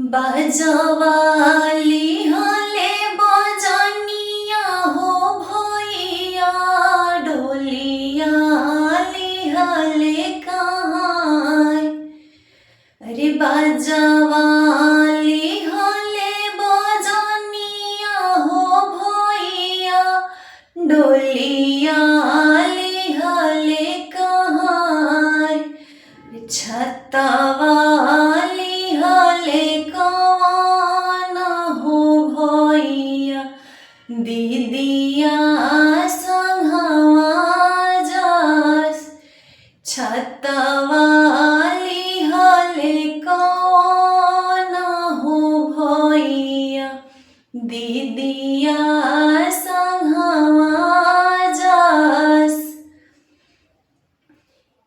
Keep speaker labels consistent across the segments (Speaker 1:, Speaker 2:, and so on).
Speaker 1: बजवाली हले बजनिया हो भैया डोलिया हले कहाँ। अरे बजवाली हले बजनिया हो भैया डोलिया हले कहाँ। छतवाली हले कौन हो भैया दीदिया संघवा जास। छतवाली हले कौन हो भैया दीदिया संघवा जास।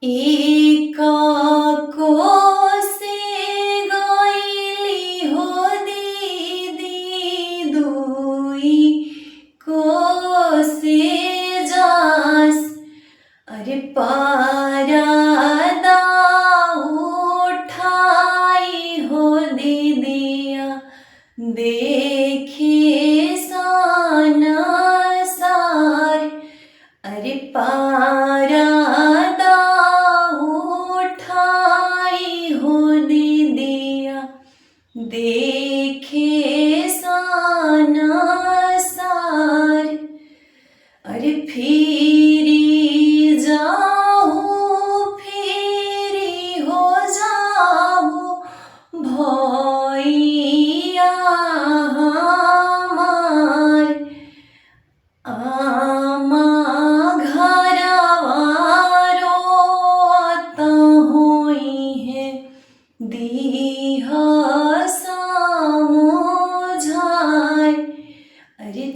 Speaker 1: एक कोसे गइली हो दीदी दुई कोसे जास। अरे परदा उठाई हो दीदिया देखे सनसार। अरे परदा उठाई हो दीदिया देखे सनसार। अरे फिरी हो जाऊ भैया हमार। आमा घरवा रोत होई है दीह समझाए। अरे